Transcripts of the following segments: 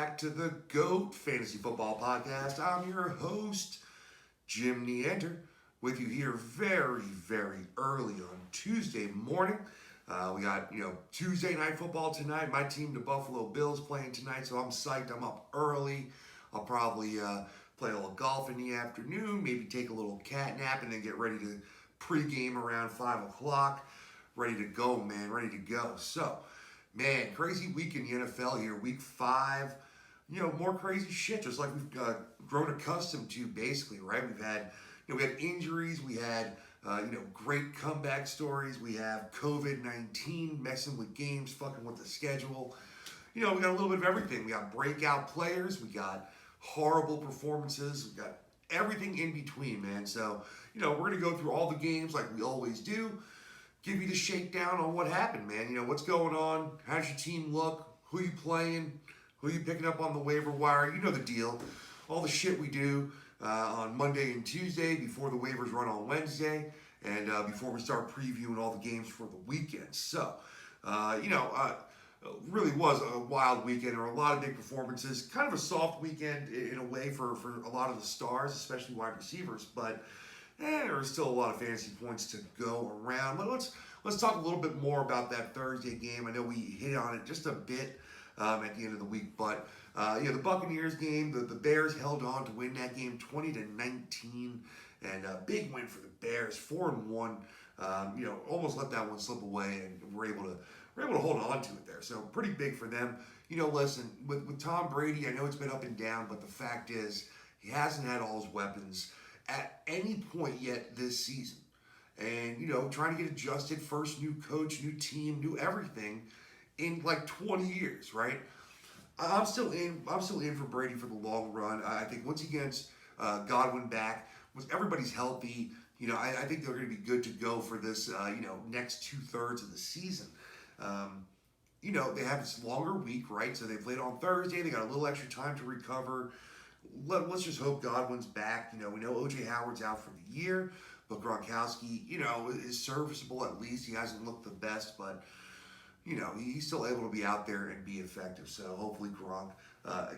back to the GOAT Fantasy Football Podcast. I'm your host, Jim Neander, with you here very early on Tuesday morning. We got, Tuesday night football tonight. My team, the Buffalo Bills, playing tonight, so I'm psyched. I'm up early. I'll probably play a little golf in the afternoon, maybe take a little cat nap, and then get ready to pregame around 5 o'clock. Ready to go, man. Ready to go. So, man, crazy week in the NFL here. Week 5, more crazy shit, just like we've grown accustomed to, basically, right? We've had, we had injuries. We had, great comeback stories. We have COVID-19 messing with games, fucking with the schedule. We got a little bit of everything. We got breakout players. We got horrible performances. We got everything in between, man. So, we're going to go through all the games like we always do. Give you the shakedown on what happened, man. What's going on? How's your team look? Who you playing? Who you picking up on the waiver wire? You know the deal. All the shit we do on Monday and Tuesday before the waivers run on Wednesday and before we start previewing all the games for the weekend. So, really was a wild weekend. There were a lot of big performances. Kind of a soft weekend in a way for a lot of the stars, especially wide receivers. But there are still a lot of fantasy points to go around. But let's talk a little bit more about that Thursday game. I know we hit on it just a bit at the end of the week, but the Buccaneers game, the Bears held on to win that game 20-19, and a big win for the Bears, 4-1. Almost let that one slip away, and we're able to hold on to it there. So pretty big for them. Listen, with Tom Brady, I know it's been up and down, but the fact is he hasn't had all his weapons at any point yet this season. And, trying to get adjusted, first new coach, new team, new everything in like 20 years, right? I'm still in for Brady for the long run. I think once he gets Godwin back, once everybody's healthy, I think they're going to be good to go for this, next 2/3 of the season. They have this longer week, right? So they played on Thursday. They got a little extra time to recover. Let's just hope Godwin's back. We know O.J. Howard's out for the year, but Gronkowski, is serviceable at least. He hasn't looked the best, but, he's still able to be out there and be effective. So hopefully Gronk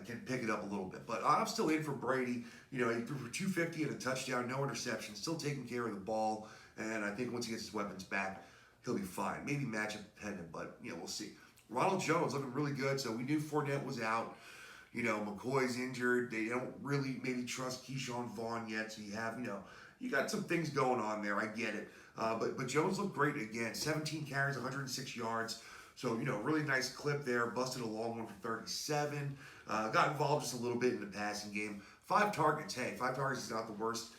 can pick it up a little bit. But I'm still in for Brady. He threw for 250 and a touchdown, no interception, still taking care of the ball. And I think once he gets his weapons back, he'll be fine. Maybe matchup dependent, but, we'll see. Ronald Jones looking really good. So we knew Fournette was out. McCoy's injured. They don't really maybe trust Keyshawn Vaughn yet. So you have, you got some things going on there. I get it. But Jones looked great again. 17 carries, 106 yards. So, really nice clip there. Busted a long one for 37. Got involved just a little bit in the passing game. 5 targets. Hey, 5 targets is not the worst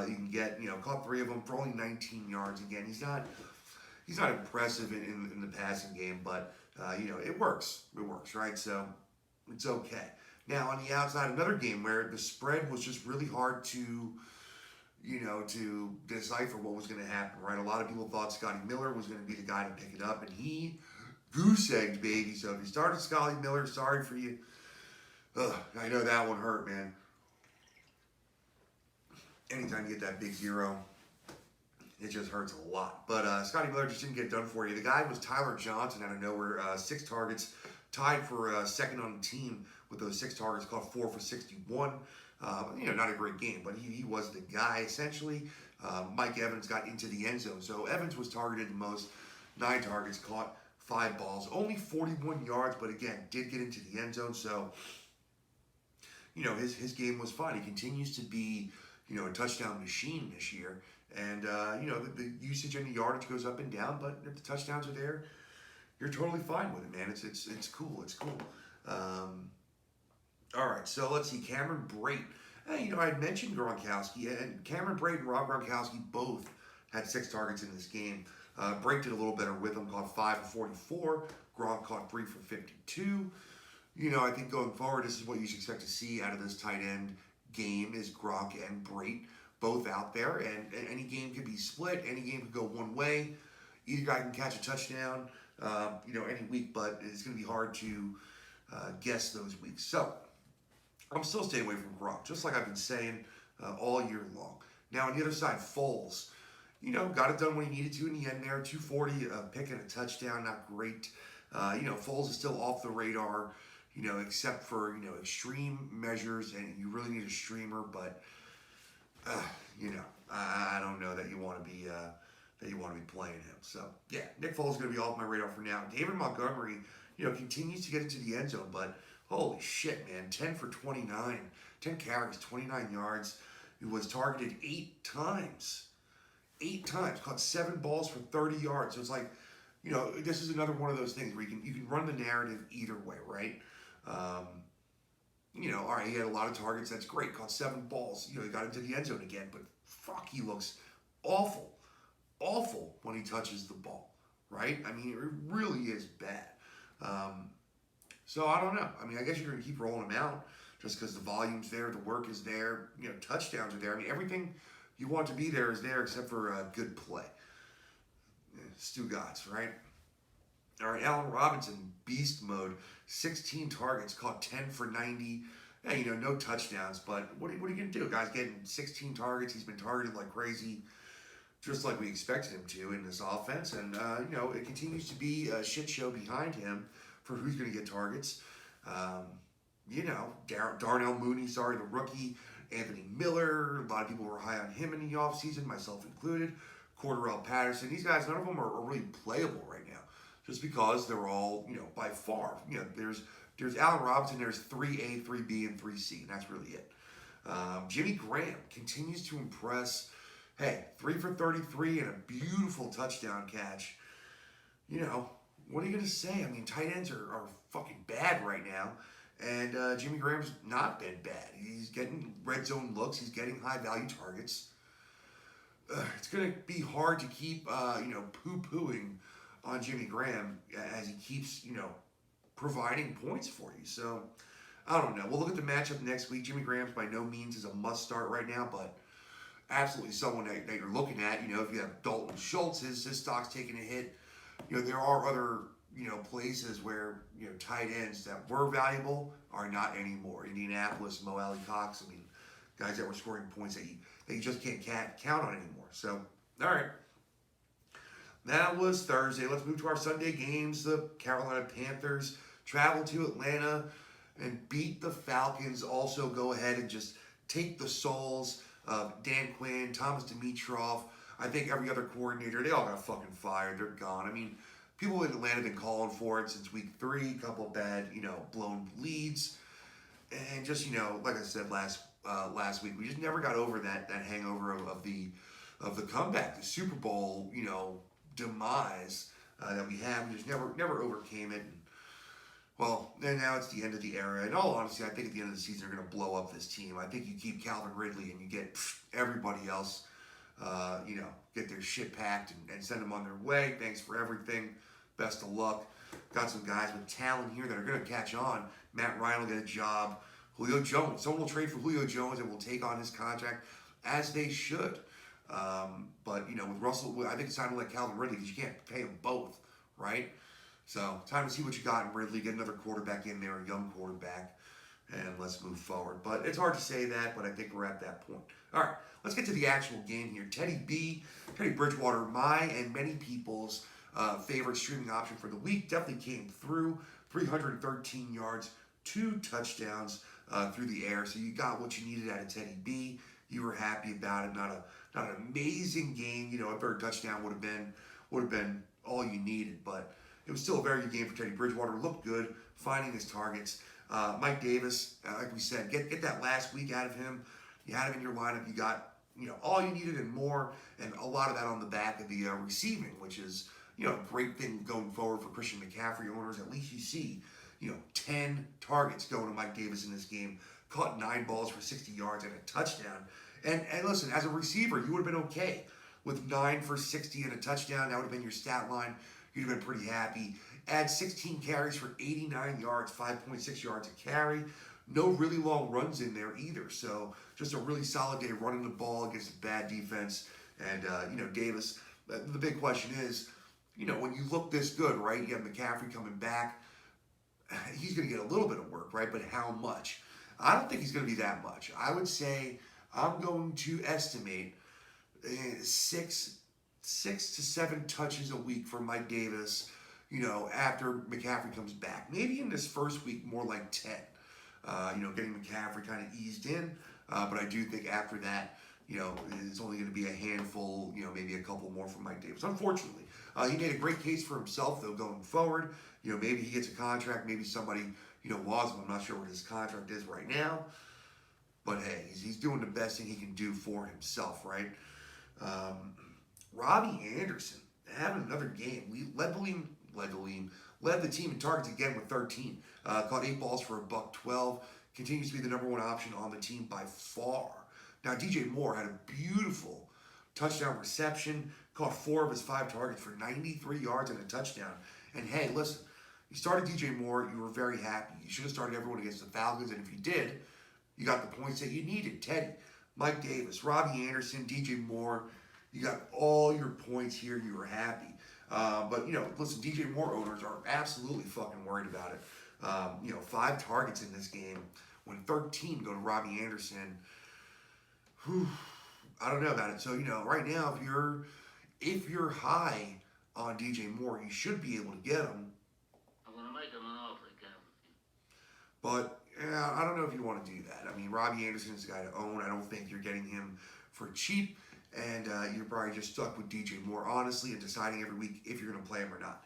you can get. Caught 3 of them for only 19 yards. Again, he's not impressive in the passing game, but, it works. It works, right? So it's okay. Now, on the outside, another game where the spread was just really hard to decipher what was going to happen, right? A lot of people thought Scotty Miller was going to be the guy to pick it up, and he goose-egged, baby. So if you started Scotty Miller, sorry for you. I know that one hurt, man. Anytime you get that big zero, it just hurts a lot. But Scotty Miller just didn't get done for you. The guy was Tyler Johnson out of nowhere. 6 targets, tied for second on the team with those 6 targets, caught 4 for 61. Not a great game, but he was the guy, essentially. Mike Evans got into the end zone. So Evans was targeted the most, 9 targets, caught 5 balls, only 41 yards, but again, did get into the end zone. So, his game was fine. He continues to be, a touchdown machine this year. And, the usage and the yardage goes up and down, but if the touchdowns are there, you're totally fine with it, man. It's cool. It's cool. All right, so let's see. Cameron Brate. Hey, I had mentioned Gronkowski, and Cameron Brate and Rob Gronkowski both had 6 targets in this game. Brate did a little better with him, caught 5 for 44. Gronk caught 3 for 52. I think going forward, this is what you should expect to see out of this tight end game is Gronk and Brate both out there, and any game could be split. Any game could go one way. Either guy can catch a touchdown, any week, but it's going to be hard to guess those weeks. So I'm still staying away from Gronk, just like I've been saying all year long. Now, on the other side, Foles, got it done when he needed to in the end there. 240, pick and a touchdown, not great. Foles is still off the radar. except for, extreme measures, and you really need a streamer, but, I don't know that you want to be playing him. So, yeah, Nick Foles is going to be off my radar for now. David Montgomery, continues to get into the end zone, but holy shit, man, 10 for 29, 10 carries, 29 yards. He was targeted 8 times. 8 times, caught 7 balls for 30 yards. So it's like, this is another one of those things where you can run the narrative either way, right? All right, he had a lot of targets. That's great. Caught 7 balls. He got into the end zone again. But fuck, he looks awful, awful when he touches the ball, right? I mean, it really is bad. So I don't know. I mean, I guess you're going to keep rolling him out just because the volume's there, the work is there, touchdowns are there. I mean, everything you want to be there is there except for a good play. Stu Gotts, right? All right, Allen Robinson, beast mode, 16 targets, caught 10 for 90. Hey, no touchdowns, but what are you going to do? Guy's getting 16 targets. He's been targeted like crazy, just like we expected him to in this offense. And, it continues to be a shit show behind him for who's going to get targets. Darnell Mooney, the rookie, Anthony Miller. A lot of people were high on him in the offseason, myself included. Cordarrelle Patterson. These guys, none of them are really playable right now, just because they're all, by far. There's Allen Robinson, there's 3A, 3B, and 3C, and that's really it. Jimmy Graham continues to impress. Hey, 3 for 33 and a beautiful touchdown catch. What are you going to say? I mean, tight ends are fucking bad right now. And Jimmy Graham's not been bad. He's getting red zone looks. He's getting high-value targets. It's going to be hard to keep, poo-pooing on Jimmy Graham as he keeps, providing points for you. So, I don't know. We'll look at the matchup next week. Jimmy Graham's by no means is a must-start right now, but absolutely someone that you're looking at. If you have Dalton Schultz, his stock's taking a hit. There are other, places where, tight ends that were valuable are not anymore. Indianapolis, Mo Alley Cox, guys that were scoring points that you just can't count on anymore. So, all right. That was Thursday. Let's move to our Sunday games. The Carolina Panthers travel to Atlanta and beat the Falcons. Also go ahead and just take the souls of Dan Quinn, Thomas Dimitroff. I think every other coordinator, they all got fucking fired. They're gone. People in Atlanta have been calling for it since week 3. A couple of bad, blown leads. And just, like I said last week, we just never got over that hangover of the comeback, the Super Bowl, demise that we had. We just never overcame it. And now it's the end of the era. In all honesty, I think at the end of the season, they're going to blow up this team. I think you keep Calvin Ridley and you get everybody else, get their shit packed and send them on their way. Thanks for everything. Best of luck. Got some guys with talent here that are going to catch on. Matt Ryan will get a job. Julio Jones. Someone will trade for Julio Jones and will take on his contract as they should. But, with Russell, I think it's time to let Calvin Ridley because you can't pay them both, right? So, time to see what you got in Ridley. Get another quarterback in there, a young quarterback, and let's move forward. But it's hard to say that, but I think we're at that point. All right, let's get to the actual game here. Teddy Bridgewater, my and many people's favorite streaming option for the week, definitely came through. 313 yards, 2 touchdowns through the air. So you got what you needed out of Teddy B. You were happy about it. Not an amazing game. A third touchdown would have been all you needed, but it was still a very good game for Teddy Bridgewater. Looked good, finding his targets. Mike Davis, like we said, get that last week out of him. You had him in your lineup. You got all you needed and more, and a lot of that on the back of the receiving, which is a great thing going forward for Christian McCaffrey owners. At least you see 10 targets going to Mike Davis in this game. Caught 9 balls for 60 yards and a touchdown. And listen, as a receiver, you would have been okay with 9 for 60 and a touchdown. That would have been your stat line. You'd have been pretty happy. Add 16 carries for 89 yards, 5.6 yards a carry. No really long runs in there either. So just a really solid day running the ball against a bad defense. And, Davis, the big question is, when you look this good, right, you have McCaffrey coming back. He's going to get a little bit of work, right? But how much? I don't think he's going to be that much. I would say I'm going to estimate 6 to 7 touches a week for Mike Davis. after McCaffrey comes back. Maybe in this first week, more like 10. Getting McCaffrey kind of eased in. But I do think after that, it's only going to be a handful, maybe a couple more from Mike Davis. Unfortunately, he made a great case for himself, though, going forward. Maybe he gets a contract. Maybe somebody, was him. I'm not sure what his contract is right now. But hey, he's doing the best thing he can do for himself, right? Robbie Anderson having another game. We led the team in targets again with 13. Caught 8 balls for a $112. Continues to be the number one option on the team by far. Now, DJ Moore had a beautiful touchdown reception. Caught 4 of his 5 targets for 93 yards and a touchdown. And hey, listen, you started DJ Moore. You were very happy. You should have started everyone against the Falcons. And if you did, you got the points that you needed. Teddy, Mike Davis, Robbie Anderson, DJ Moore. You got all your points here. You were happy. But listen, DJ Moore owners are absolutely fucking worried about it. 5 targets in this game when 13 go to Robbie Anderson. I don't know about it. So, right now, if you're high on DJ Moore, you should be able to get him. I'm going to make him an offer again. But, yeah, I don't know if you want to do that. I mean, Robbie Anderson is the guy to own. I don't think you're getting him for cheap. And you're probably just stuck with DJ Moore, honestly, and deciding every week if you're going to play him or not.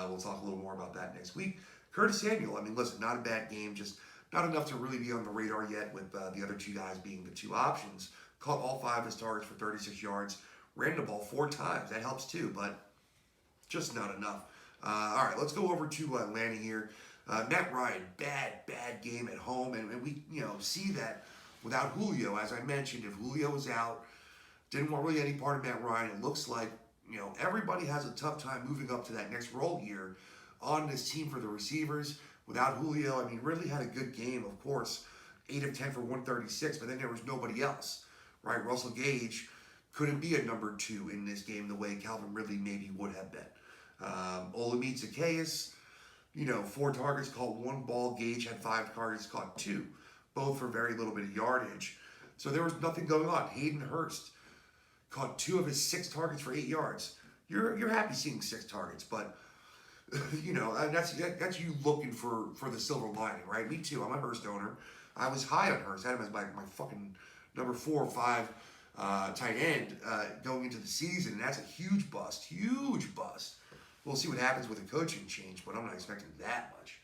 We'll talk a little more about that next week. Curtis Samuel, I mean, listen, not a bad game, just not enough to really be on the radar yet with the other 2 guys being the 2 options. Caught all 5 of his targets for 36 yards. Ran the ball 4 times. That helps too, but just not enough. All right, let's go over to Atlanta here. Matt Ryan, bad game at home. And we, see that without Julio. As I mentioned, if Julio was out, didn't want really any part of Matt Ryan. It looks like, everybody has a tough time moving up to that next role here on this team for the receivers. Without Julio, I mean, really had a good game, of course. 8 of 10 for 136, but then there was nobody else, right? Russell Gage couldn't be a number 2 in this game the way Calvin Ridley maybe would have been. Olamide Zaccheaus, 4 targets, caught 1 ball. Gage had 5 targets, caught 2, both for very little bit of yardage. So there was nothing going on. Hayden Hurst caught 2 of his 6 targets for 8 yards. You're happy seeing 6 targets, but that's you looking for the silver lining, right? Me too. I'm a Hurst owner. I was high on Hurst. I had him as my fucking number 4 or 5 tight end going into the season, and that's a huge bust. Huge bust. We'll see what happens with the coaching change, but I'm not expecting that much.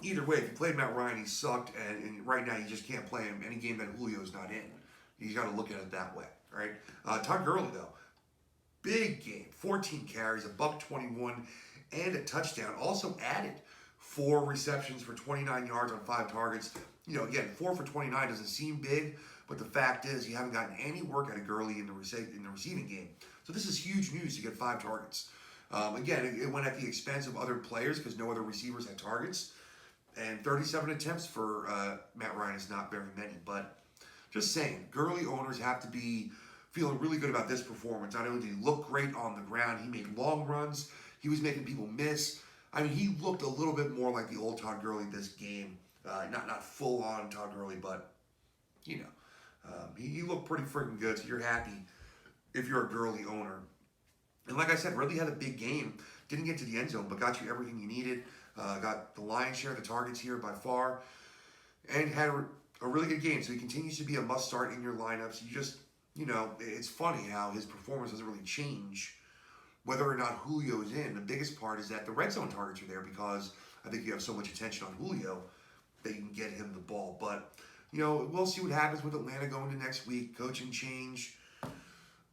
Either way, if you played Matt Ryan, he sucked, and right now you just can't play him any game that Julio's not in. You got to look at it that way, right? Todd Gurley, though, big game, 14 carries, $121, and a touchdown. Also added 4 receptions for 29 yards on 5 targets. Again, 4 for 29 doesn't seem big, but the fact is you haven't gotten any work out of Gurley in the receiving game. So this is huge news to get 5 targets. Again, it went at the expense of other players because no other receivers had targets. And 37 attempts for Matt Ryan is not very many, but just saying, Gurley owners have to be feeling really good about this performance. Not only did he look great on the ground, he made long runs. He was making people miss. I mean, he looked a little bit more like the old Todd Gurley this game. Not full-on Todd Gurley, but, he looked pretty freaking good, so you're happy if you're a Gurley owner. And like I said, Ridley had a big game. Didn't get to the end zone, but got you everything you needed. Got the lion's share of the targets here by far. And had a really good game. So he continues to be a must-start in your lineups. You just, it's funny how his performance doesn't really change whether or not Julio's in. The biggest part is that the red zone targets are there because I think you have so much attention on Julio that you can get him the ball. But, we'll see what happens with Atlanta going to next week. Coaching change.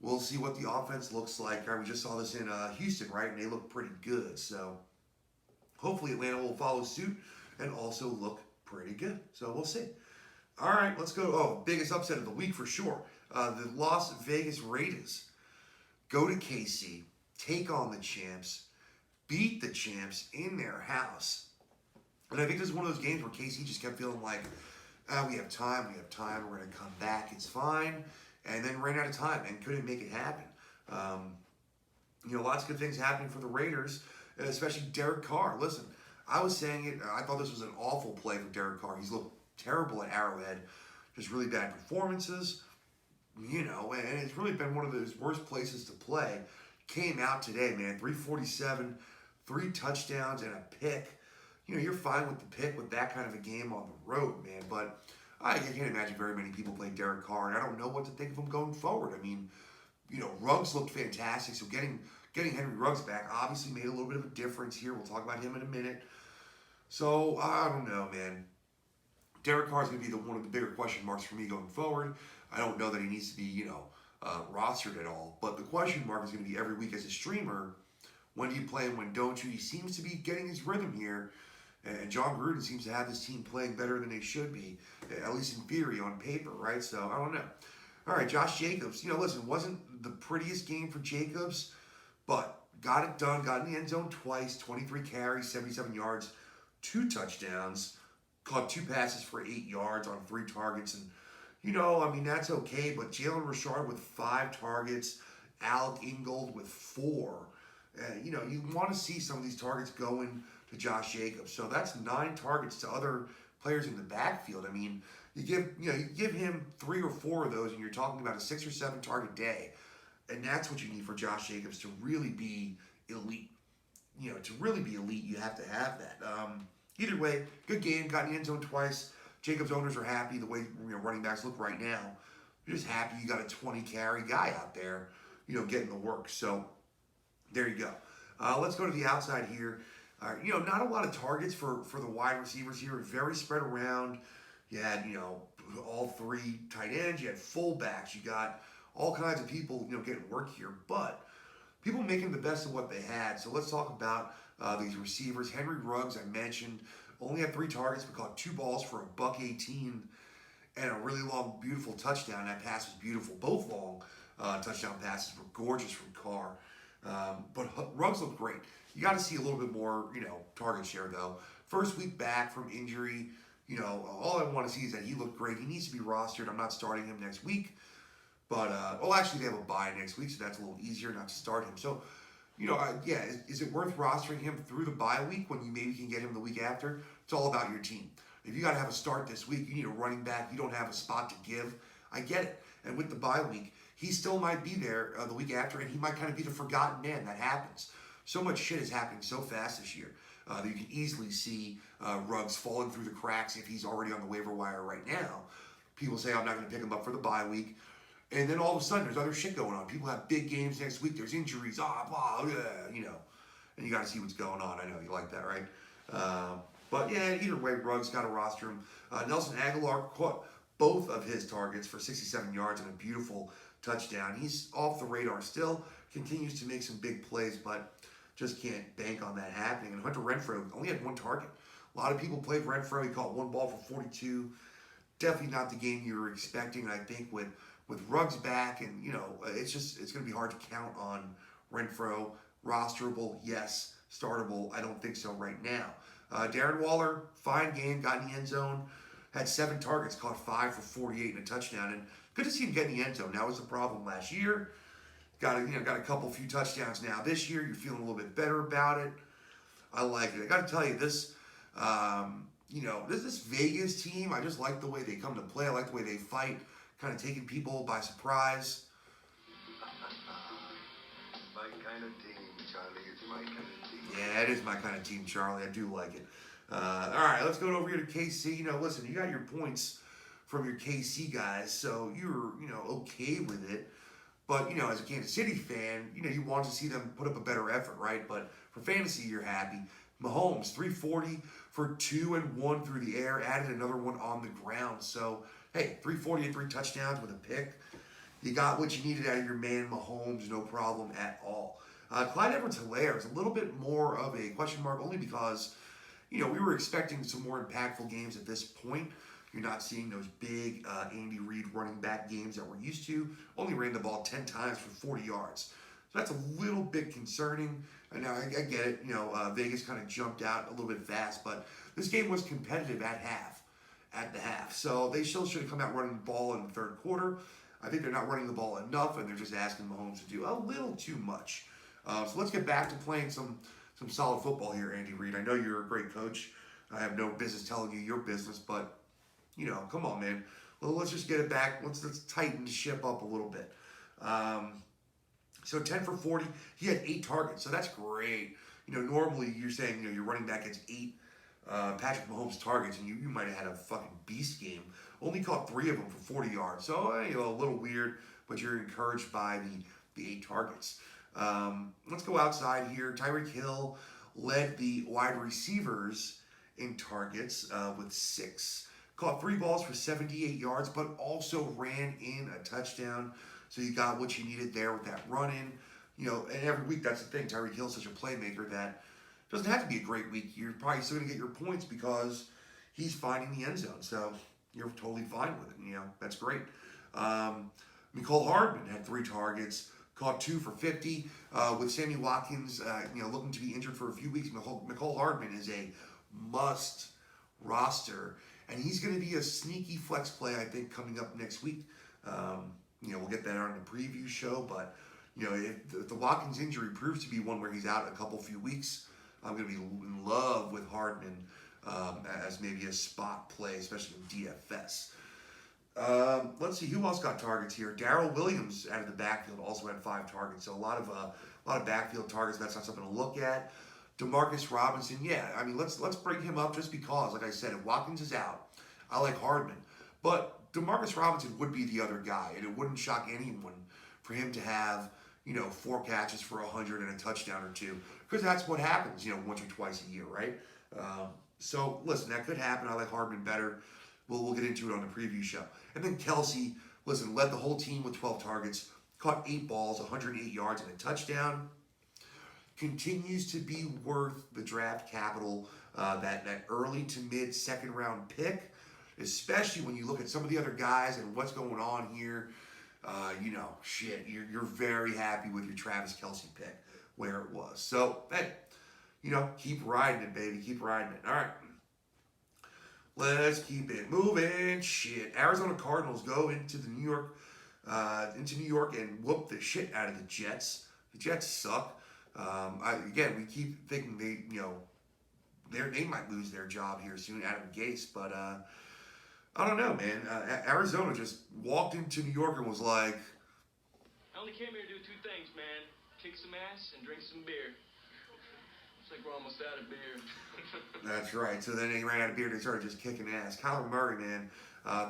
We'll see what the offense looks like. We just saw this in Houston, right? And they look pretty good. So hopefully Atlanta will follow suit and also look pretty good. So we'll see. All right, let's go. Oh, biggest upset of the week for sure. The Las Vegas Raiders go to KC, take on the champs, beat the champs in their house. And I think this is one of those games where KC just kept feeling like, we have time, we're going to come back, it's fine. And then ran out of time and couldn't make it happen. Lots of good things happening for the Raiders, especially Derek Carr. Listen, I was saying it, I thought this was an awful play for Derek Carr. He's looked terrible at Arrowhead, just really bad performances, and it's really been one of those worst places to play. came out today, man. 347, 3 touchdowns, and a pick. You're fine with the pick with that kind of a game on the road, man. But I can't imagine very many people playing Derek Carr, and I don't know what to think of him going forward. I mean, Ruggs looked fantastic, so getting Henry Ruggs back obviously made a little bit of a difference here. We'll talk about him in a minute. So, I don't know, man. Derek Carr is going to be one of the bigger question marks for me going forward. I don't know that he needs to be, rostered at all. But the question mark is going to be every week as a streamer. When do you play and when don't you? He seems to be getting his rhythm here. And John Gruden seems to have this team playing better than they should be, at least in theory, on paper, right? So, I don't know. All right, Josh Jacobs. Listen, wasn't the prettiest game for Jacobs, but got it done, got in the end zone twice, 23 carries, 77 yards, 2 touchdowns, caught 2 passes for 8 yards on 3 targets. And, that's okay, but Jalen Richard with 5 targets, Alec Ingold with 4. You want to see some of these targets going to Josh Jacobs. So that's 9 targets to other players in the backfield. I mean, you give him 3 or 4 of those, and you're talking about a 6 or 7 target day, and that's what you need for Josh Jacobs to really be elite. To really be elite, you have to have that. Either way, good game. Got in the end zone twice. Jacobs owners are happy the way running backs look right now. You're just happy you got a 20 carry guy out there, getting the work. So there you go. Let's go to the outside here. Not a lot of targets for the wide receivers here. Very spread around. You had, all 3 tight ends. You had fullbacks. You got all kinds of people, getting work here. But people making the best of what they had. So let's talk about these receivers. Henry Ruggs, I mentioned, only had 3 targets, but caught 2 balls for $118 and a really long, beautiful touchdown. That pass was beautiful. Both long touchdown passes were gorgeous from Carr. But Ruggs looked great. You got to see a little bit more, target share, though. First week back from injury, all I want to see is that he looked great. He needs to be rostered. I'm not starting him next week. But, actually, they have a bye next week, so that's a little easier not to start him. So, is it worth rostering him through the bye week when you maybe can get him the week after? It's all about your team. If you got to have a start this week, you need a running back, you don't have a spot to give, I get it. And with the bye week, he still might be there the week after, and he might kind of be the forgotten man. That happens. So much shit is happening so fast this year that you can easily see Ruggs falling through the cracks if he's already on the waiver wire right now. People say, I'm not going to pick him up for the bye week. And then all of a sudden, there's other shit going on. People have big games next week. There's injuries, blah, And you got to see what's going on. I know you like that, right? But yeah, either way, Ruggs got to roster him. Nelson Aguilar caught both of his targets for 67 yards and a beautiful touchdown. He's off the radar still. Continues to make some big plays, but just can't bank on that happening. And Hunter Renfrow only had 1 target. A lot of people played Renfrow. He caught 1 ball for 42. Definitely not the game you were expecting. I think with Ruggs back, and it's going to be hard to count on Renfrow. Rosterable, yes. Startable, I don't think so right now. Darren Waller, fine game, got in the end zone, had 7 targets, caught 5 for 48 and a touchdown, and good to see him get in the end zone. That was the problem last year. Got a few touchdowns now this year. You're feeling a little bit better about it. I like it. I got to tell you this. This Vegas team, I just like the way they come to play. I like the way they fight. Kind of taking people by surprise. My kind of team, Charlie. It's my kind of team. Yeah, it is my kind of team, Charlie. I do like it. All right, let's go over here to KC. Listen, you got your points from your KC guys, so you're, okay with it. But, as a Kansas City fan, you want to see them put up a better effort, right? But for fantasy, you're happy. Mahomes, 340 for 2 and 1 through the air, added another one on the ground. So, hey, 340 and 3 touchdowns with a pick. You got what you needed out of your man Mahomes, no problem at all. Clyde Edwards-Helaire is a little bit more of a question mark, only because, we were expecting some more impactful games at this point. You're not seeing those big Andy Reid running back games that we're used to. Only ran the ball 10 times for 40 yards. So that's a little bit concerning. And now I get it. Vegas kind of jumped out a little bit fast, but this game was competitive at the half. So they still should have come out running the ball in the third quarter. I think they're not running the ball enough, and they're just asking Mahomes to do a little too much. So let's get back to playing some solid football here, Andy Reid. I know you're a great coach. I have no business telling you your business, but come on, man. Well, let's just get it back. Let's tighten the ship up a little bit. So 10 for 40. He had 8 targets, so that's great. Normally you're saying, your running back gets 8 Patrick Mahomes targets, and you might have had a fucking beast game. Only caught 3 of them for 40 yards. So, a little weird, but you're encouraged by the 8 targets. Let's go outside here. Tyreek Hill led the wide receivers in targets with 6. Caught 3 balls for 78 yards, but also ran in a touchdown. So you got what you needed there with that run in. And every week, that's the thing. Tyreek Hill's such a playmaker that doesn't have to be a great week. You're probably still going to get your points because he's finding the end zone. So you're totally fine with it. That's great. Mecole Hardman had 3 targets, caught 2 for 50. With Sammy Watkins, looking to be injured for a few weeks, Mecole Hardman is a must roster. And he's going to be a sneaky flex play, I think, coming up next week. We'll get that on the preview show. But, if the Watkins injury proves to be one where he's out a few weeks, I'm going to be in love with Hardman as maybe a spot play, especially in DFS. Let's see who else got targets here. Darrell Williams out of the backfield also had 5 targets. So a lot of backfield targets. That's not something to look at. Demarcus Robinson, let's bring him up just because, like I said, if Watkins is out, I like Hardman. But Demarcus Robinson would be the other guy, and it wouldn't shock anyone for him to have 4 catches for 100 and a touchdown or 2, because that's what happens, once or twice a year, right? So listen, that could happen. I like Hardman better. We'll get into it on the preview show. And then Kelsey, led the whole team with 12 targets, caught 8 balls, 108 yards, and a touchdown. Continues to be worth the draft capital, that early to mid second round pick, especially when you look at some of the other guys and what's going on here. You're very happy with your Travis Kelsey pick where it was. So, hey, keep riding it, baby. Keep riding it. All right. Let's keep it moving. Arizona Cardinals go into New York and whoop the shit out of the Jets. The Jets suck. We keep thinking they might lose their job here soon, Adam Gase, but I don't know, man. Arizona just walked into New York and was like, I only came here to do 2 things, man. Kick some ass and drink some beer. Looks like we're almost out of beer. That's right. So then they ran out of beer. They started just kicking ass. Kyler Murray, man,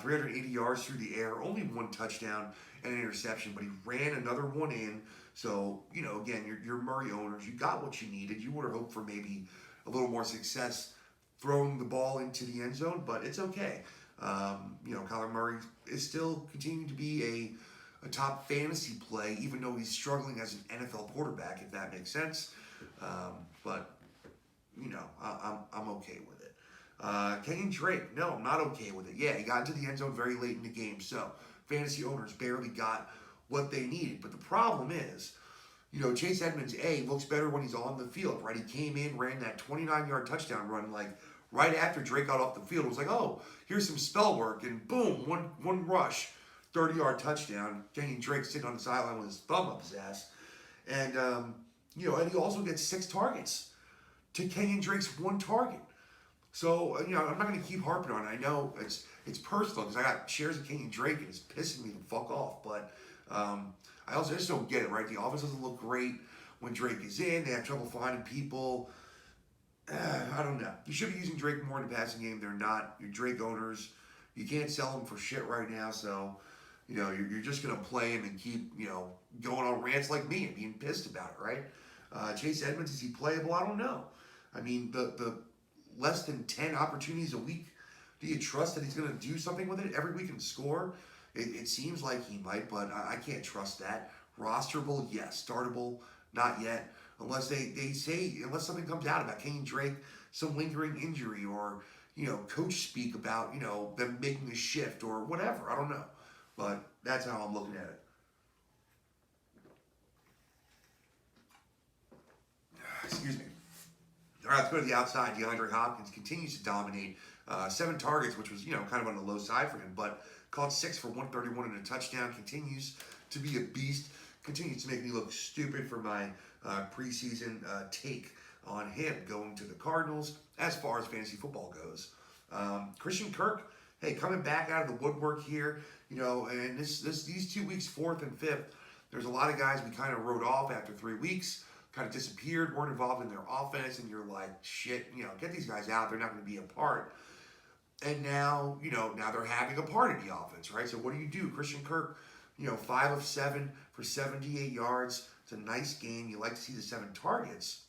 380 yards through the air, only 1 touchdown and an interception, but he ran another one in. So, again, your Murray owners, you got what you needed. You would have hoped for maybe a little more success throwing the ball into the end zone, but it's okay. Kyler Murray is still continuing to be a top fantasy play, even though he's struggling as an NFL quarterback, if that makes sense. But I'm okay with it. Kenyon Drake, no, I'm not okay with it. Yeah, he got into the end zone very late in the game, so fantasy owners barely got what they needed. But the problem is, Chase Edmonds, looks better when he's on the field, right? He came in, ran that 29-yard touchdown run, right after Drake got off the field. It was like, oh, here's some spell work, and boom, one rush, 30-yard touchdown. Kenyon Drake sitting on the sideline with his thumb up his ass. And, and he also gets 6 targets to Kenyon Drake's 1 target. So, I'm not going to keep harping on it. I know it's personal because I got shares of Kenyon Drake and it's pissing me the fuck off. But I just don't get it, right? The offense doesn't look great when Drake is in. They have trouble finding people. I don't know. You should be using Drake more in the passing game. They're not. Your Drake owners, you can't sell him for shit right now. So, you're just going to play him and keep, going on rants like me and being pissed about it, right? Chase Edmonds, is he playable? I don't know. I mean, the less than 10 opportunities a week, do you trust that he's going to do something with it every week and score? It seems like he might, but I can't trust that. Rosterable, yes. Startable, not yet. Unless they say, unless something comes out about Kenyon Drake, some lingering injury, or, coach speak about, them making a shift or whatever. I don't know. But that's how I'm looking at it. Excuse me. All right, let's go to the outside. DeAndre Hopkins continues to dominate. 7 targets, which was, kind of on the low side for him, but caught 6 for 131 and a touchdown. Continues to be a beast. Continues to make me look stupid for my preseason take on him going to the Cardinals as far as fantasy football goes. Christian Kirk, hey, coming back out of the woodwork here, and these 2 weeks, 4th and 5th, There's a lot of guys we kind of wrote off after 3 weeks, kind of disappeared, weren't involved in their offense, and you're like, shit, get these guys out. They're not going to be a part. And now, now they're having a part in the offense, right? So what do? Christian Kirk, 5 of 7 for 78 yards. It's a nice game. You like to see the 7 targets.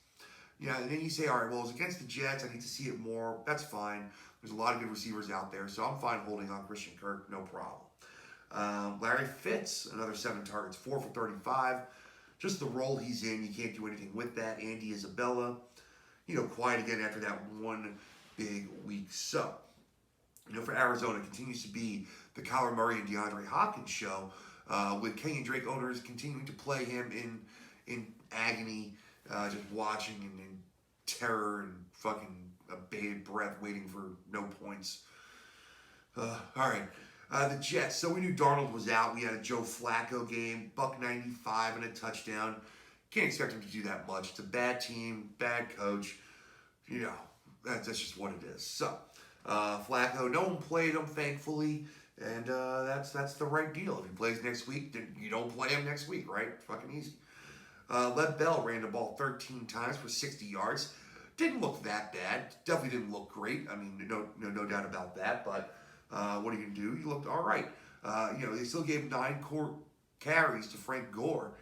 And then you say, all right, well, it's against the Jets. I need to see it more. That's fine. There's a lot of good receivers out there, so I'm fine holding on Christian Kirk, no problem. Larry Fitz, another 7 targets, 4 for 35. Just the role he's in, you can't do anything with that. Andy Isabella, quiet again after that one big week. So, for Arizona, it continues to be the Kyler Murray and DeAndre Hopkins show, with Kenyon Drake owners continuing to play him in agony, just watching and in terror and fucking a bated breath waiting for no points. All right. The Jets. So we knew Darnold was out. We had a Joe Flacco game, $195 and a touchdown. Can't expect him to do that much. It's a bad team, bad coach. That's just what it is. So, Flacco, no one played him, thankfully, and that's the right deal. If he plays next week, then you don't play him next week, right? Fucking easy. Lev Bell ran the ball 13 times for 60 yards. Didn't look that bad. Definitely didn't look great. I mean, no doubt about that. But what are you gonna do? He looked all right. They still gave 9 carries to Frank Gore,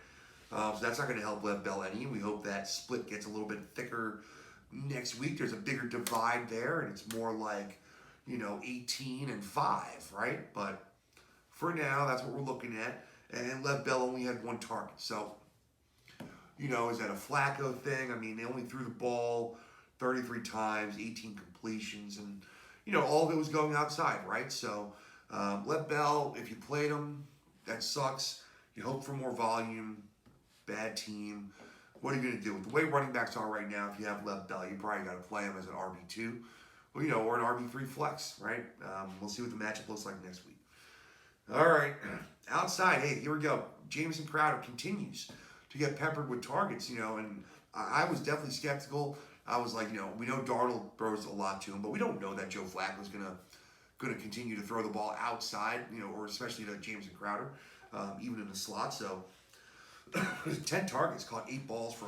so that's not gonna help Lev Bell any. We hope that split gets a little bit thicker next week. There's a bigger divide there, and it's more like 18 and 5, right? But for now, that's what we're looking at. And Lev Bell only had 1 target, so. Is that a Flacco thing? I mean, they only threw the ball 33 times, 18 completions, and, all of it was going outside, right? So, Lev Bell, if you played him, that sucks. You hope for more volume, bad team. What are you going to do? With the way running backs are right now, if you have Lev Bell, you probably got to play him as an RB2, or an RB3 flex, right? We'll see what the matchup looks like next week. All right. Outside, hey, here we go. Jamison Crowder continues to get peppered with targets, and I was definitely skeptical. I was like, we know Darnold throws a lot to him, but we don't know that Joe Flacco's gonna continue to throw the ball outside, or especially to Jamison Crowder, even in the slot. So 10 targets, caught 8 balls for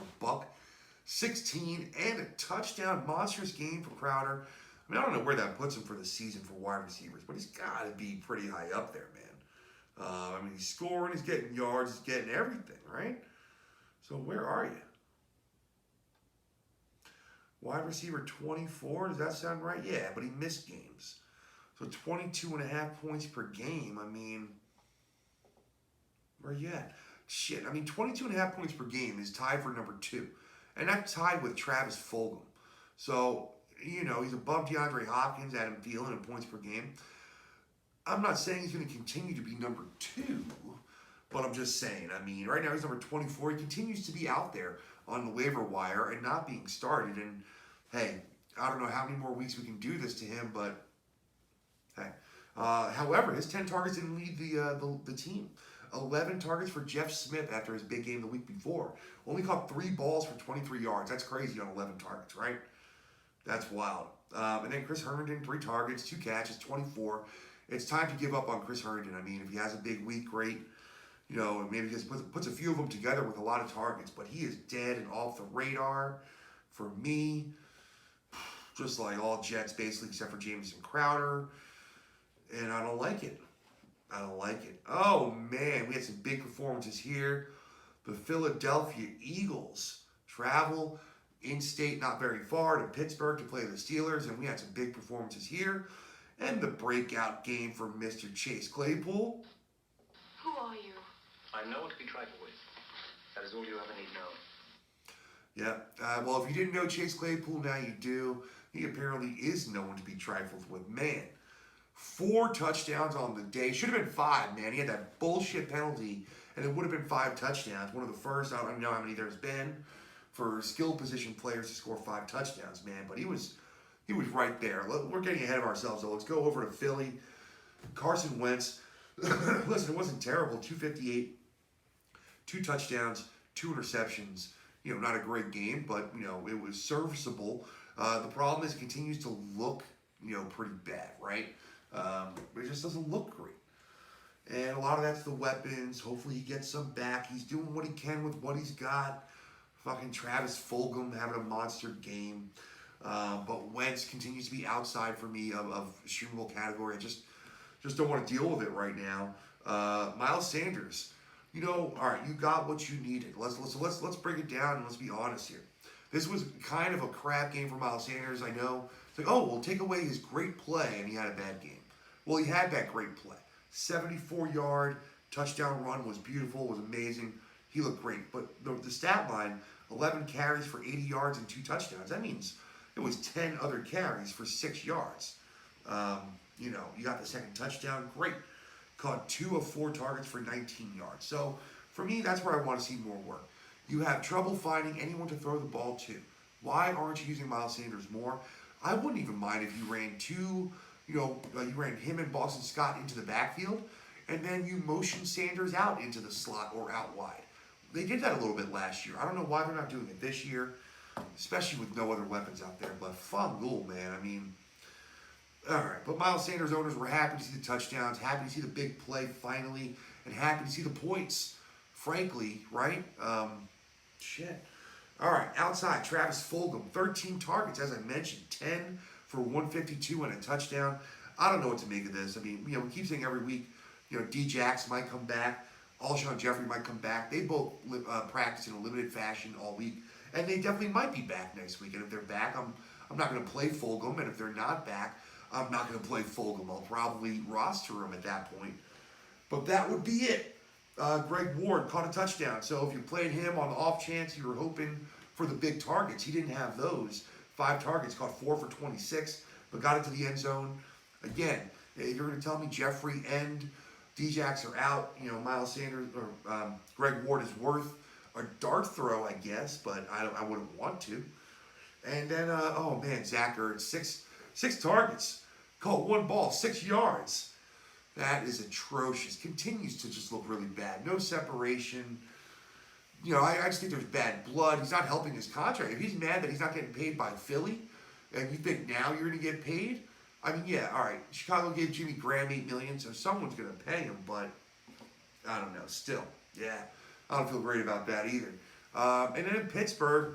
$116 and a touchdown. Monstrous game for Crowder. I mean, I don't know where that puts him for the season for wide receivers, but he's got to be pretty high up there, man. He's scoring, he's getting yards, he's getting everything, right? So where are you? Wide receiver 24, does that sound right? Yeah, but he missed games. So 22.5 points per game. I mean, where you at? Shit, 22.5 points per game is tied for number 2. And that's tied with Travis Fulgham. So, he's above DeAndre Hopkins, Adam Thielen in points per game. I'm not saying he's going to continue to be number 2. But I'm just saying, right now he's number 24. He continues to be out there on the waiver wire and not being started. And, hey, I don't know how many more weeks we can do this to him, but, hey. However, his 10 targets didn't lead the team. 11 targets for Jeff Smith after his big game the week before. Only caught 3 balls for 23 yards. That's crazy on 11 targets, right? That's wild. And then Chris Herndon, 3 targets, 2 catches, 24. It's time to give up on Chris Herndon. If he has a big week, great. Maybe he just puts a few of them together with a lot of targets, but he is dead and off the radar for me. Just like all Jets, basically, except for Jamison Crowder. And I don't like it. Oh, man, we had some big performances here. The Philadelphia Eagles travel in-state, not very far, to Pittsburgh to play the Steelers, and we had some big performances here. And the breakout game for Mr. Chase Claypool. Who are you? I'm no one to be trifled with. That is all you ever need to know. Yeah. Well, if you didn't know Chase Claypool, now you do. He apparently is no one to be trifled with. Man, 4 touchdowns on the day. Should have been 5, man. He had that bullshit penalty, and it would have been 5 touchdowns. One of the first, I don't know how many there's been, for skill position players to score 5 touchdowns, man. But he was right there. We're getting ahead of ourselves, though. Let's go over to Philly. Carson Wentz. Listen, it wasn't terrible. 258, 2 touchdowns, 2 interceptions. Not a great game, but, it was serviceable. The problem is it continues to look, pretty bad, right? It just doesn't look great. And a lot of that's the weapons. Hopefully he gets some back. He's doing what he can with what he's got. Fucking Travis Fulgham having a monster game. But Wentz continues to be outside for me of streamable category. I just don't want to deal with it right now. Miles Sanders, all right, you got what you needed. Let's break it down and let's be honest here. This was kind of a crap game for Miles Sanders. I know. It's like, oh, well, take away his great play, and he had a bad game. Well, he had that great play. 74-yard touchdown run was beautiful, was amazing. He looked great. But the stat line, 11 carries for 80 yards and 2 touchdowns. That means it was 10 other carries for 6 yards. You got the second touchdown. Great. Caught 2 of 4 targets for 19 yards. So, for me, that's where I want to see more work. You have trouble finding anyone to throw the ball to. Why aren't you using Miles Sanders more? I wouldn't even mind if you ran you ran him and Boston Scott into the backfield, and then you motion Sanders out into the slot or out wide. They did that a little bit last year. I don't know why they're not doing it this year, especially with no other weapons out there. But fun man. I mean, all right. But Miles Sanders owners were happy to see the touchdowns, happy to see the big play finally, and happy to see the points, frankly, right? Shit. All right, outside, Travis Fulgham, 13 targets, as I mentioned, 10 for 152 and a touchdown. I don't know what to make of this. I mean, we keep saying every week, D-Jax might come back. Alshon Jeffrey might come back. They both practice in a limited fashion all week, and they definitely might be back next week. And if they're back, I'm not going to play Fulgham, and if they're not back, I'm not going to play Fulgham. I'll probably roster him at that point. But that would be it. Greg Ward caught a touchdown. So if you played him on the off chance you were hoping for the big targets, he didn't have those. 5 targets, caught 4 for 26, but got into the end zone. Again, if you're going to tell me Jeffrey and D-Jax are out, Miles Sanders or Greg Ward is worth a dart throw, I guess, but I wouldn't want to. And then, Zach Ertz, 6 targets, caught 1 ball, 6 yards. That is atrocious. Continues to just look really bad. No separation. I just think there's bad blood. He's not helping his contract. If he's mad that he's not getting paid by Philly, and you think now you're going to get paid, I mean, yeah, all right. Chicago gave Jimmy Graham $8 million, so someone's going to pay him. But I don't know. Still, yeah, I don't feel great about that either. And then in Pittsburgh,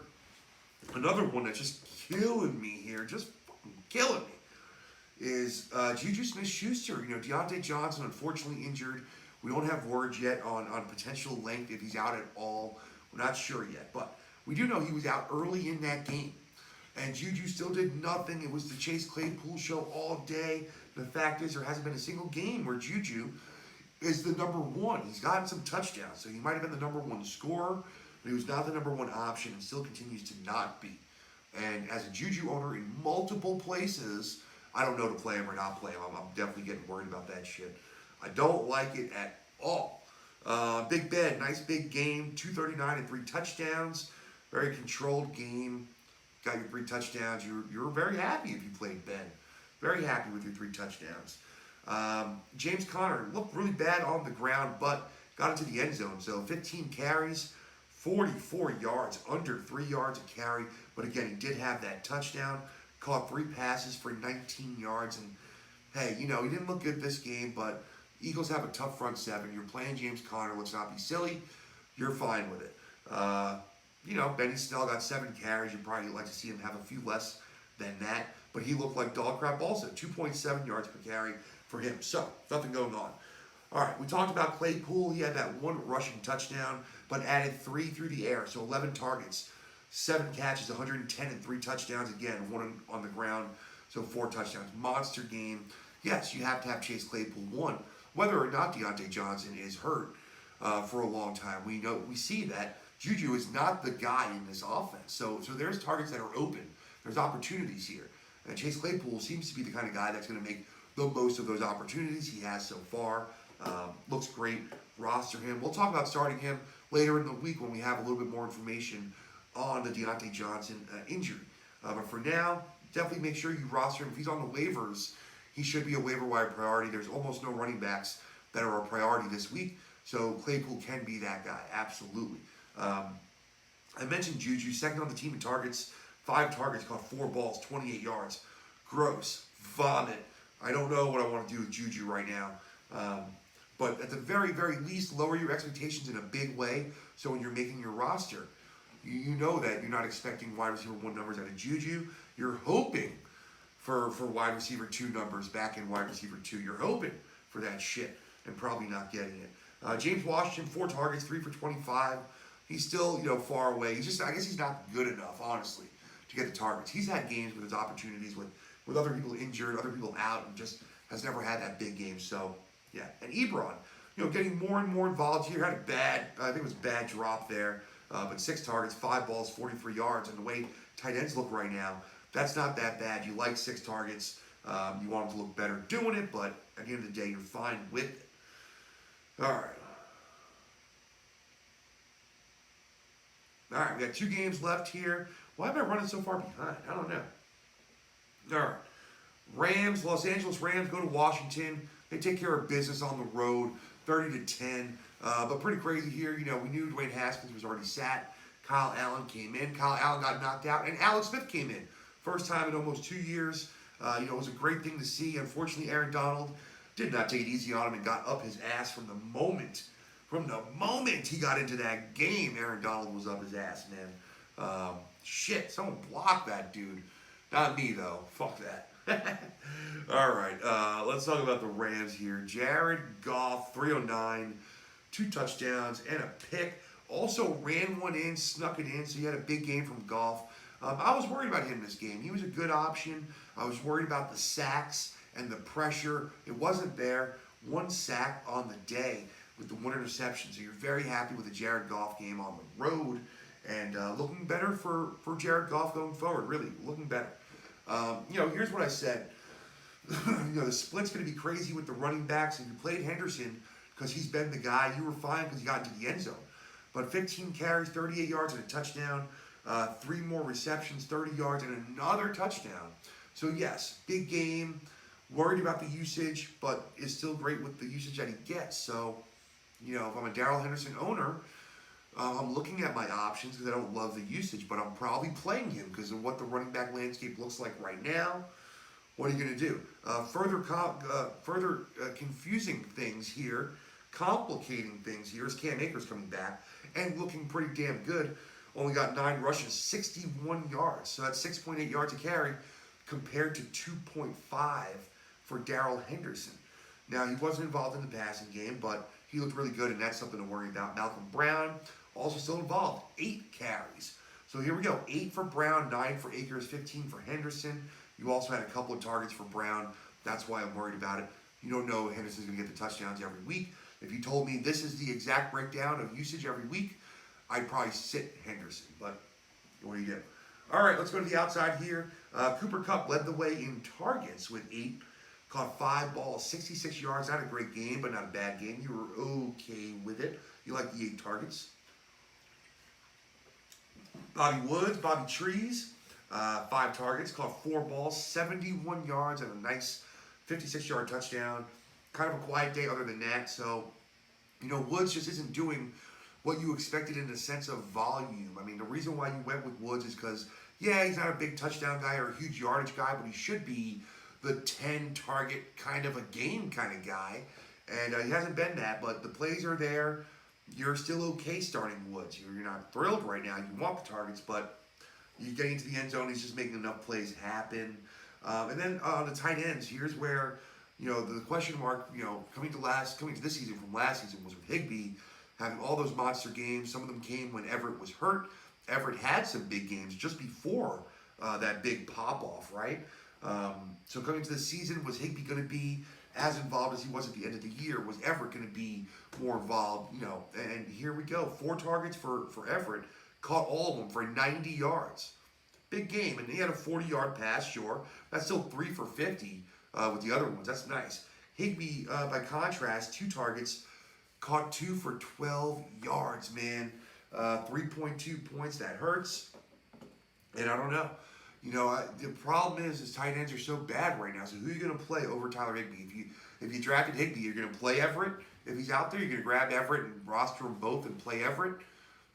another one that's just killing me here, just fucking killing me, is Juju Smith-Schuster. Deontay Johnson unfortunately injured. We don't have words yet on potential length if he's out at all. We're not sure yet. But we do know he was out early in that game. And Juju still did nothing. It was the Chase Claypool show all day. The fact is there hasn't been a single game where Juju is the number 1. He's gotten some touchdowns. So he might have been the number 1 scorer, but he was not the number 1 option and still continues to not be. And as a Juju owner in multiple places, I don't know to play him or not play him. I'm definitely getting worried about that shit. I don't like it at all. Big Ben, nice big game. 239 and 3 touchdowns. Very controlled game. Got your 3 touchdowns. You're very happy if you played Ben. Very happy with your 3 touchdowns. James Conner looked really bad on the ground, but got into the end zone. So 15 carries, 44 yards, under 3 yards a carry. But again, he did have that touchdown. Caught 3 passes for 19 yards. And hey, he didn't look good this game, but Eagles have a tough front 7. You're playing James Conner. Let's not be silly. You're fine with it. Benny Snell got 7 carries. You'd probably like to see him have a few less than that. But he looked like dog crap also. 2.7 yards per carry for him. So, nothing going on. All right, we talked about Claypool. He had that 1 rushing touchdown, but added 3 through the air. So 11 targets, 7 catches, 110 and 3 touchdowns. Again, 1 on the ground, so 4 touchdowns. Monster game. Yes, you have to have Chase Claypool 1. Whether or not Deontay Johnson is hurt for a long time, we see that Juju is not the guy in this offense. So there's targets that are open. There's opportunities here. And Chase Claypool seems to be the kind of guy that's going to make the most of those opportunities he has so far. Looks great. Roster him. We'll talk about starting him later in the week when we have a little bit more information on the Deontay Johnson injury. But for now, definitely make sure you roster him. If he's on the waivers, he should be a waiver wire priority. There's almost no running backs that are a priority this week. So Claypool can be that guy. Absolutely. I mentioned Juju, second on the team in targets. 5 targets, caught 4 balls, 28 yards. Gross. Vomit. I don't know what I want to do with Juju right now. But at the very, very least, lower your expectations in a big way. So when you're making your roster, you know that you're not expecting wide receiver 1 numbers out of Juju. You're hoping for wide receiver 2 numbers back in wide receiver 2. You're hoping for that shit and probably not getting it. James Washington, 4 targets, 3 for 25. He's still, far away. I guess he's not good enough, honestly, to get the targets. He's had games with his opportunities with other people injured, other people out, and just has never had that big game. So, yeah. And Ebron, getting more and more involved here. Had a bad drop there. But 6 targets, 5 balls, 43 yards. And the way tight ends look right now, that's not that bad. You like 6 targets. You want them to look better doing it, but at the end of the day, you're fine with it. All right. All right, we got 2 games left here. Why am I running so far behind? I don't know. All right. Rams, Los Angeles Rams go to Washington. They take care of business on the road, 30-10. But pretty crazy here. We knew Dwayne Haskins was already sat. Kyle Allen came in. Kyle Allen got knocked out, and Alex Smith came in. First time in almost 2 years. It was a great thing to see. Unfortunately, Aaron Donald did not take it easy on him and got up his ass from the moment. From the moment he got into that game, Aaron Donald was up his ass, man. Shit, someone blocked that dude. Not me, though. Fuck that. All right, let's talk about the Rams here. Jared Goff, 309, 2 touchdowns and a pick. Also ran one in, snuck it in, so he had a big game from Goff. I was worried about him this game. He was a good option. I was worried about the sacks and the pressure. It wasn't there. 1 sack on the day with the 1 interception. So you're very happy with the Jared Goff game on the road. And looking better for Jared Goff going forward. Really, looking better. Here's what I said. The split's going to be crazy with the running backs. If you played Henderson because he's been the guy, you were fine because he got into the end zone. But 15 carries, 38 yards, and a touchdown. 3 more receptions, 30 yards, and another touchdown. So, yes, big game. Worried about the usage, but is still great with the usage that he gets. So, if I'm a Darrell Henderson owner, I'm looking at my options because I don't love the usage, but I'm probably playing him because of what the running back landscape looks like right now. What are you going to do? Further confusing things here, complicating things here is Cam Akers coming back and looking pretty damn good. Only got 9 rushes, 61 yards. So that's 6.8 yards a carry compared to 2.5 for Darrell Henderson. Now, he wasn't involved in the passing game, but he looked really good, and that's something to worry about. Malcolm Brown, also still involved, 8 carries. So here we go, 8 for Brown, 9 for Akers, 15 for Henderson. You also had a couple of targets for Brown. That's why I'm worried about it. You don't know Henderson's going to get the touchdowns every week. If you told me this is the exact breakdown of usage every week, I'd probably sit Henderson, but what do you do? All right, let's go to the outside here. Cooper Kupp led the way in targets with 8. Caught 5 balls, 66 yards. Not a great game, but not a bad game. You were okay with it. You like the 8 targets. Bobby Woods, Bobby Trees, 5 targets. Caught 4 balls, 71 yards, and a nice 56-yard touchdown. Kind of a quiet day other than that. So, Woods just isn't doing what you expected in the sense of volume. I mean, the reason why you went with Woods is because, yeah, he's not a big touchdown guy or a huge yardage guy, but he should be the 10-target kind of a game kind of guy. And he hasn't been that, but the plays are there. You're still okay starting Woods. You're not thrilled right now. You want the targets, but you get into the end zone, he's just making enough plays happen. And then on the tight ends, here's where, the question mark, coming to this season from last season was with Higbee having all those monster games. Some of them came when Everett was hurt. Everett had some big games just before that big pop-off, right? So coming to the season, was Higbee going to be as involved as he was at the end of the year? Was Everett going to be more involved? And here we go. 4 targets for Everett. Caught all of them for 90 yards. Big game. And he had a 40-yard pass, sure. That's still 3 for 50 with the other ones. That's nice. Higbee, by contrast, 2 targets. Caught 2 for 12 yards, man. 3.2 points. That hurts. And I don't know. The problem is tight ends are so bad right now. So who are you going to play over Tyler Higbee? If you drafted Higbee, you're going to play Everett. If he's out there, you're going to grab Everett and roster them both and play Everett.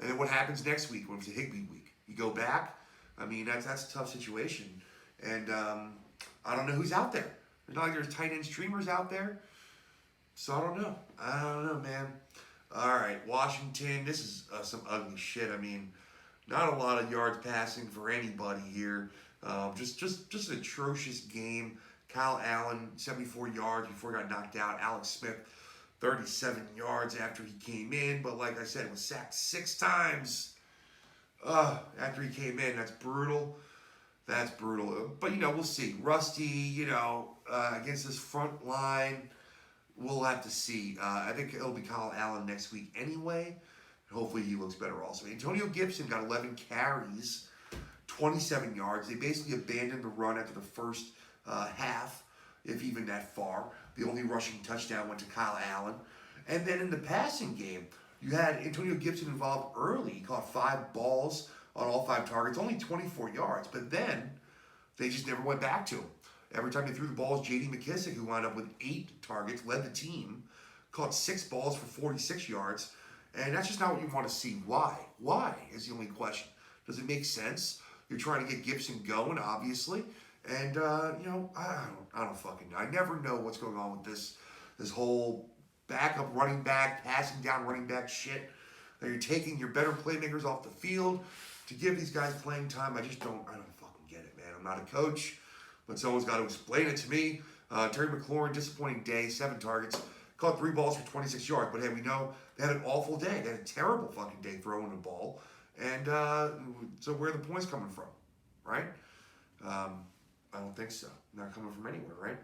And then what happens next week when it's a Higbee week? You go back? I mean, that's a tough situation. And I don't know who's out there. It's not like there's tight end streamers out there. So I don't know, man. All right, Washington. This is some ugly shit. I mean, not a lot of yards passing for anybody here. Just an atrocious game. Kyle Allen, 74 yards before he got knocked out. Alex Smith, 37 yards after he came in. But like I said, was sacked 6 times after he came in. That's brutal. That's brutal. But, we'll see. Rusty, against this front line, we'll have to see. I think it'll be Kyle Allen next week anyway. Hopefully he looks better also. Antonio Gibson got 11 carries, 27 yards. They basically abandoned the run after the first half, if even that far. The only rushing touchdown went to Kyle Allen. And then in the passing game, you had Antonio Gibson involved early. He caught 5 balls on all 5 targets, only 24 yards. But then they just never went back to him. Every time they threw the balls, J.D. McKissick, who wound up with 8 targets, led the team, caught 6 balls for 46 yards. And that's just not what you want to see. Why? Why is the only question. Does it make sense? You're trying to get Gibson going, obviously. And, I don't fucking know. I never know what's going on with this whole backup running back, passing down running back shit. That you're taking your better playmakers off the field to give these guys playing time. I don't fucking get it, man. I'm not a coach, but someone's got to explain it to me. Terry McLaurin, disappointing day, 7 targets. Caught 3 balls for 26 yards. But hey, we know they had an awful day. They had a terrible fucking day throwing the ball. And so where are the points coming from, right? I don't think so. Not coming from anywhere, right?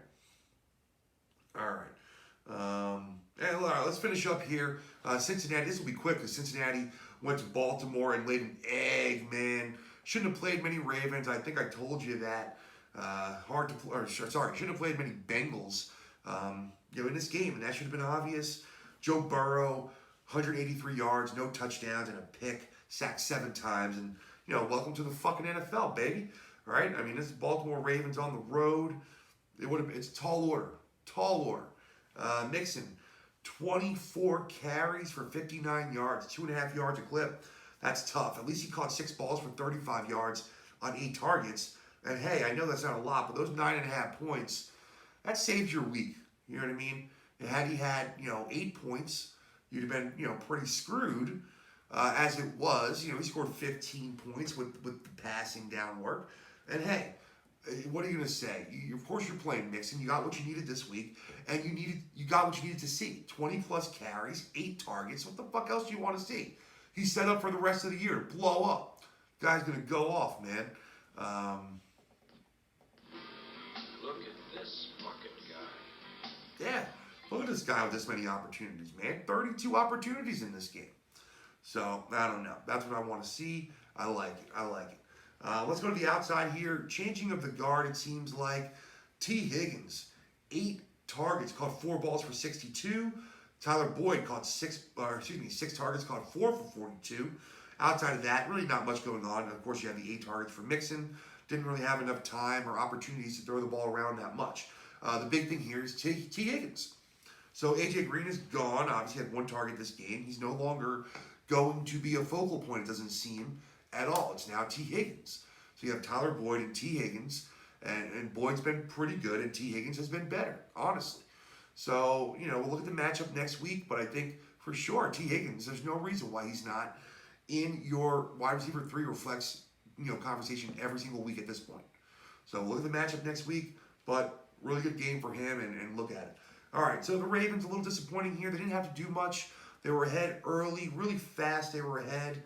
All right. And let's finish up here. Cincinnati, this will be quick because Cincinnati went to Baltimore and laid an egg, man. Shouldn't have played many Ravens. I think I told you that. Shouldn't have played many Bengals. In this game, and that should have been obvious. Joe Burrow, 183 yards, no touchdowns, and a pick, sacked 7 times, and welcome to the fucking NFL, baby. Right? I mean, this is Baltimore Ravens on the road. It's tall order. Mixon, 24 carries for 59 yards, 2.5 yards a clip. That's tough. At least he caught 6 balls for 35 yards on 8 targets. And hey, I know that's not a lot, but those 9.5 points, that saves your week. You know what I mean? And had he had, 8 points, you'd have been, pretty screwed. As it was, he scored 15 points with the passing down work. And hey, what are you going to say? Of course you're playing Mixon. You got what you needed this week. And you got what you needed to see. 20-plus carries, 8 targets. What the fuck else do you want to see? He's set up for the rest of the year to blow up. Guy's going to go off, man. Look at this fucking guy. Yeah, look at this guy with this many opportunities, man. 32 opportunities in this game. So, I don't know. That's what I want to see. I like it. Let's go to the outside here. Changing of the guard, it seems like. T. Higgins, 8 targets, caught 4 balls for 62. Tyler Boyd caught 6 targets, caught 4 for 42. Outside of that, really not much going on. And of course, you have the 8 targets for Mixon. Didn't really have enough time or opportunities to throw the ball around that much. The big thing here is T. Higgins. So A.J. Green is gone. Obviously had 1 target this game. He's no longer going to be a focal point, it doesn't seem, at all. It's now T. Higgins. So you have Tyler Boyd and T. Higgins. And Boyd's been pretty good, and T. Higgins has been better, honestly. So, we'll look at the matchup next week, but I think for sure T. Higgins, there's no reason why he's not in your wide receiver 3 or flex, conversation every single week at this point. So we'll look at the matchup next week, but really good game for him, and look at it. All right, so the Ravens, a little disappointing here. They didn't have to do much. They were ahead early, really fast. They were ahead.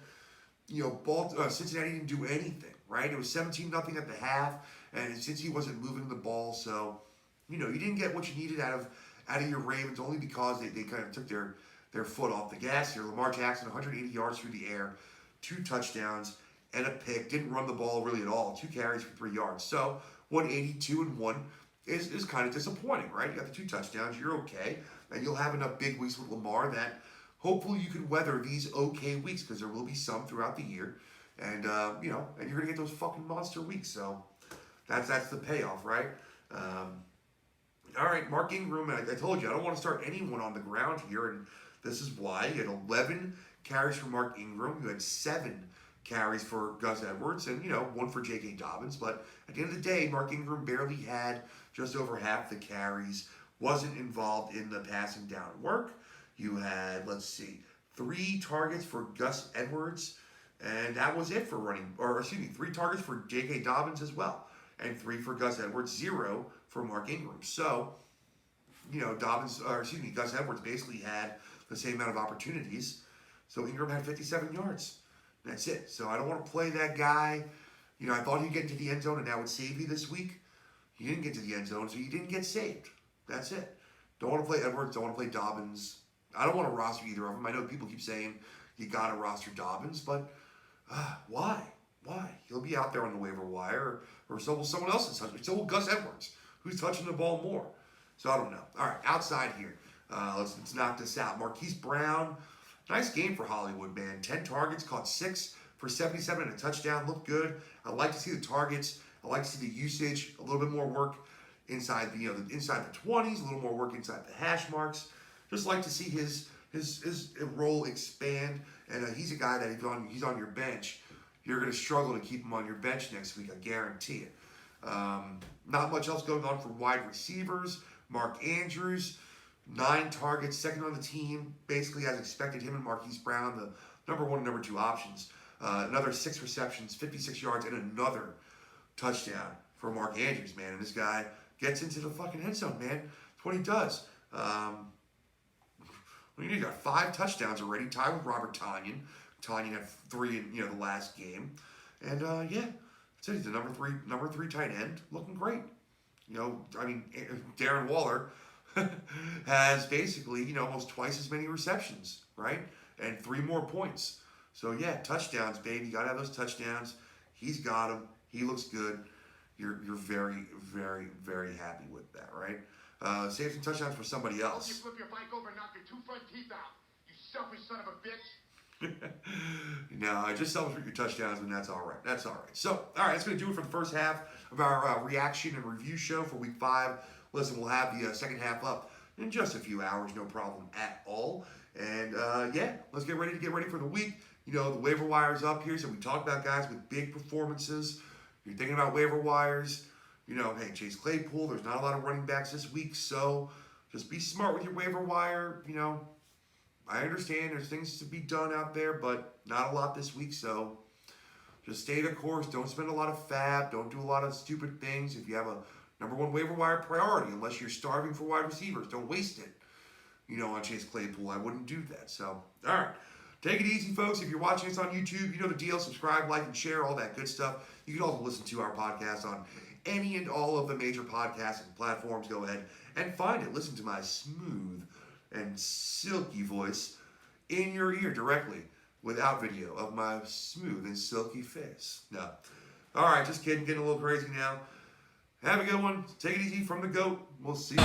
Cincinnati didn't do anything, right? It was 17-0 at the half, and since he wasn't moving the ball, so, you didn't get what you needed out of your Ravens only because they kind of took their foot off the gas here. Lamar Jackson, 180 yards through the air, 2 touchdowns, and a pick. Didn't run the ball really at all. 2 carries for 3 yards. So 182 and 1 is kind of disappointing, right? You got the 2 touchdowns. You're okay. And you'll have enough big weeks with Lamar that hopefully you can weather these okay weeks, because there will be some throughout the year. And, and you're going to get those fucking monster weeks. So that's the payoff, right? All right, Mark Ingram, I told you, I don't want to start anyone on the ground here, and this is why. You had 11 carries for Mark Ingram. You had 7 carries for Gus Edwards, and, 1 for J.K. Dobbins. But at the end of the day, Mark Ingram barely had just over half the carries. wasn't involved in the passing down work. You had, 3 targets for Gus Edwards, and that was it for 3 targets for J.K. Dobbins as well, and 3 for Gus Edwards, 0 for Mark Ingram. So, Gus Edwards basically had the same amount of opportunities. So Ingram had 57 yards. That's it. So I don't want to play that guy. I thought he'd get into the end zone and that would save you this week. He didn't get to the end zone, so he didn't get saved. That's it. Don't want to play Edwards. Don't want to play Dobbins. I don't want to roster either of them. I know people keep saying you got to roster Dobbins, but why? Why? He'll be out there on the waiver wire, or so will someone else. So will Gus Edwards, who's touching the ball more. So I don't know. All right, outside here. Let's knock this out. Marquise Brown, nice game for Hollywood, man. 10 targets, caught 6 for 77 and a touchdown. Looked good. I like to see the targets. I like to see the usage. A little bit more work inside inside the 20s. A little more work inside the hash marks. Just like to see his role expand. And he's a guy that he's on your bench. You're going to struggle to keep him on your bench next week. I guarantee it. Not much else going on for wide receivers. Mark Andrews, 9 targets, second on the team, basically as expected. Him and Marquise Brown, the number 1 and number 2 options. Another 6 receptions, 56 yards, and another touchdown for Mark Andrews, man. And this guy gets into the fucking end zone, man. That's what he does. You got 5 touchdowns already, tied with Robert Tonyan. Tonyan had 3 in the last game. And that's it. He's the number 3 tight end, looking great. Darren Waller has basically, almost twice as many receptions, right? And 3 more points. So, yeah, touchdowns, baby. You got to have those touchdowns. He's got them. He looks good. You're very, very, very happy with that, right? Save some touchdowns for somebody else. You flip your bike over and knock your 2 front teeth out. You selfish son of a bitch. No, just celebrate your touchdowns, and that's all right. That's all right. So, all right, that's going to do it for the first half of our reaction and review show for Week 5. Listen, we'll have the second half up in just a few hours, no problem at all. And, let's get ready for the week. The waiver wire's up here, so we talked about guys with big performances. You're thinking about waiver wires. Hey, Chase Claypool, there's not a lot of running backs this week, so just be smart with your waiver wire. I understand there's things to be done out there, but not a lot this week, so just stay the course. Don't spend a lot of fab. Don't do a lot of stupid things. If you have a number 1 waiver wire priority, unless you're starving for wide receivers, don't waste it, on Chase Claypool. I wouldn't do that. So, all right. Take it easy, folks. If you're watching us on YouTube, you know the deal. Subscribe, like, and share, all that good stuff. You can also listen to our podcast on any and all of the major podcasting platforms. Go ahead and find it. Listen to my smooth and silky voice in your ear directly without video of my smooth and silky face. No. All right, just kidding. Getting a little crazy now. Have a good one. Take it easy from the GOAT. We'll see you.